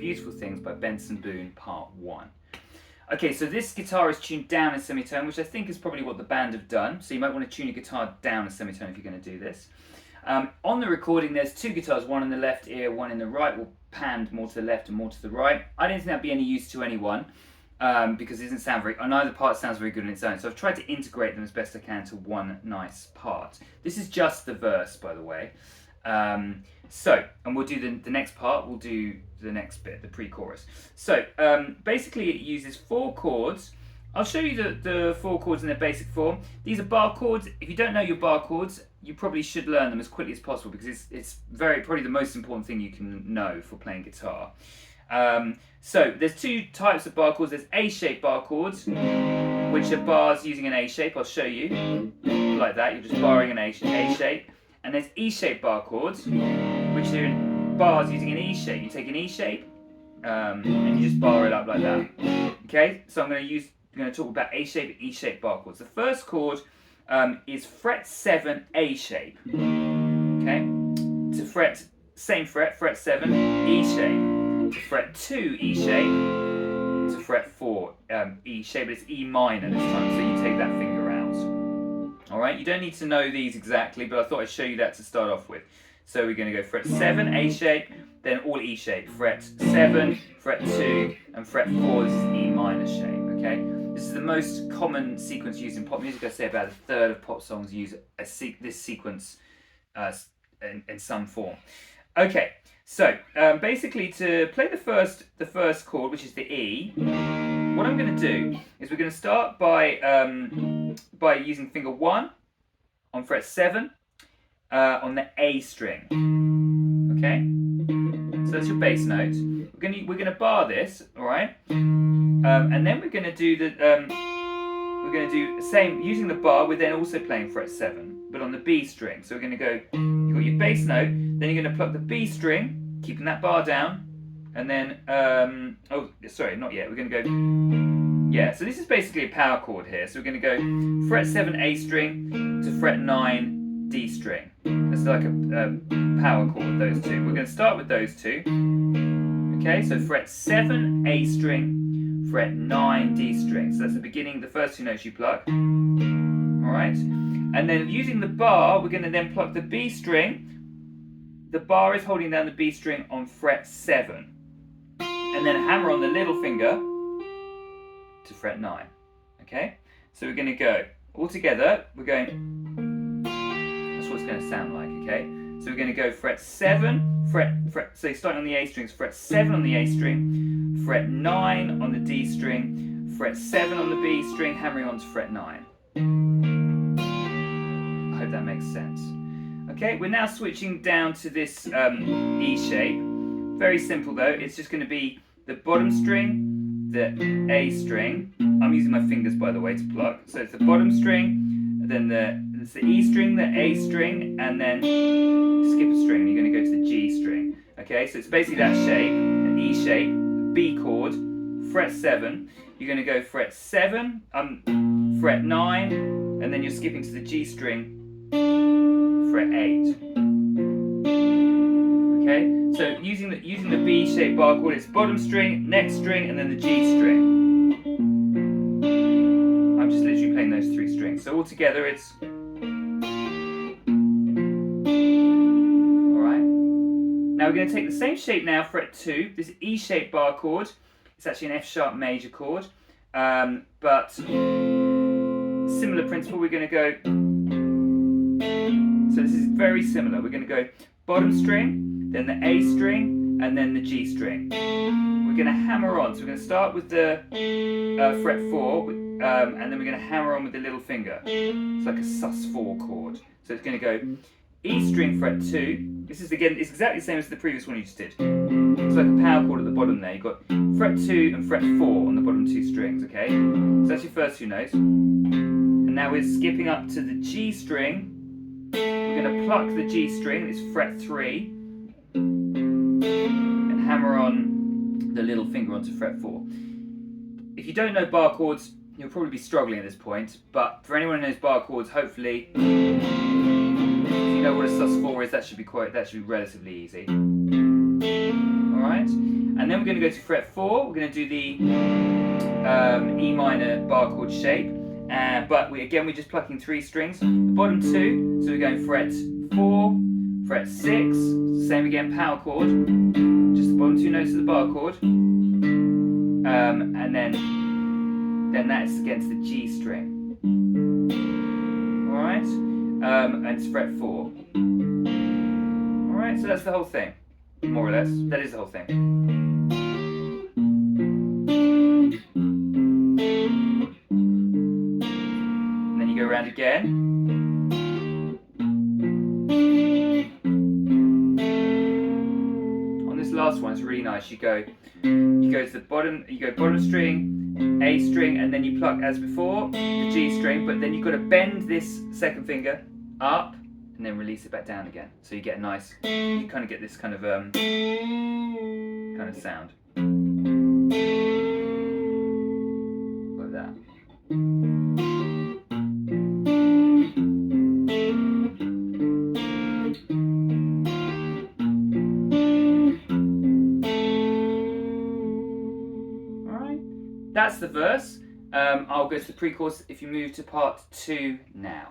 Beautiful Things by Benson Boone, Part 1. Okay, so this guitar is tuned down in semitone, which I think is probably what the band have done. So you might want to tune your guitar down in semitone if you're going to do this. On the recording, there's two guitars, one in the left ear, one in the right. We'll pan more to the left and more to the right. I don't think that'd be any use to anyone because it doesn't sound very, neither part sounds very good on its own. So I've tried to integrate them as best I can to one nice part. This is just the verse, by the way. And we'll do the next part, we'll do the next bit, the pre-chorus. So basically it uses 4 chords. I'll show you the 4 chords in their basic form. These are bar chords. If you don't know your bar chords, you probably should learn them as quickly as possible because it's probably the most important thing you can know for playing guitar. So there's 2 types of bar chords. There's A-shaped bar chords, which are bars using an A shape. I'll show you. Like that, you're just barring an A shape. And there's E-shaped bar chords, which are bars using an E shape. You take an E shape and you just bar it up like that. Okay, so I'm going to talk about A shape and E shape bar chords. The first chord is fret 7 A shape. Okay, to fret, same fret 7 E shape. To fret 2 E shape. To fret 4 E shape, but it's E minor this time. So you take that finger out. Alright, you don't need to know these exactly, but I thought I'd show you that to start off with. So we're going to go fret 7, A shape, then all E shape. Fret 7, fret 2, and fret 4, this is E minor shape, okay? This is the most common sequence used in pop music. I'd say about a third of pop songs use this sequence in some form. Okay, so basically to play the first chord, which is the E, what I'm going to do is we're going to start by using finger 1 on fret 7 on the A string. Okay, so that's your bass note. We're going to bar this, all right, and then we're going to do the same using the bar. We're then also playing fret 7, but on the B string. So we're going to go. You've got your bass note, then you're going to pluck the B string, keeping that bar down. And then, oh, sorry, not yet. We're going to go, yeah, so this is basically a power chord here. So we're going to go fret 7 A string to fret 9 D string. That's like a power chord, those two. We're going to start with those two. Okay, so fret 7 A string, fret 9 D string. So that's the beginning, the first 2 notes you pluck. All right, and then using the bar, we're going to then pluck the B string. The bar is holding down the B string on fret 7. And then hammer on the little finger to fret 9. Okay? So we're going to go all together. We're going, that's what it's going to sound like, okay? So we're going to go fret 7, fret, so starting on the A strings, fret 7 on the A string, fret 9 on the D string, fret 7 on the B string, hammering on to fret 9. I hope that makes sense. Okay, we're now switching down to this E shape. Very simple though, it's just going to be the bottom string, the A string. I'm using my fingers by the way to pluck. So it's the bottom string, then it's the E string, the A string, and then skip a string and you're going to go to the G string. Okay, so it's basically that shape, an E shape, B chord, fret 7. You're going to go fret 7, fret 9, and then you're skipping to the G string, fret 8. Okay, so using the B-shaped bar chord, it's bottom string, next string, and then the G string. I'm just literally playing those 3 strings. So all together it's... Alright. Now we're going to take the same shape now, fret 2, this E-shaped bar chord. It's actually an F-sharp major chord. But similar principle, we're going to go... So this is very similar. We're going to go bottom string, then the A string, and then the G string. We're going to hammer on. So we're going to start with the fret 4, and then we're going to hammer on with the little finger. It's like a sus4 chord. So it's going to go E string, fret 2. This is again, it's exactly the same as the previous one you just did. It's like a power chord at the bottom there. You've got fret 2 and fret 4 on the bottom 2 strings, okay? So that's your first 2 notes. And now we're skipping up to the G string. We're going to pluck the G string, it's fret 3, and hammer on the little finger onto fret 4. If you don't know bar chords, you'll probably be struggling at this point, but for anyone who knows bar chords, hopefully, if you know what a sus4 is, that should be relatively easy. Alright? And then we're going to go to fret 4. We're going to do the E minor bar chord shape. But we're just plucking 3 strings. The bottom 2, so we're going fret 4, fret 6, same again, power chord. Just the bottom 2 notes of the bar chord. And then that's against the G string. Alright? And it's fret 4. Alright, so that's the whole thing. More or less. That is the whole thing. And then you go around again. On this last one, it's really nice. You go to the bottom, you go bottom string, A string, and then you pluck as before, the G string, but then you've got to bend this second finger up and then release it back down again. So you get a nice, you kind of get this kind of sound. Like that. Alright, that's the verse. I'll go to the pre-chorus if you move to part 2 now.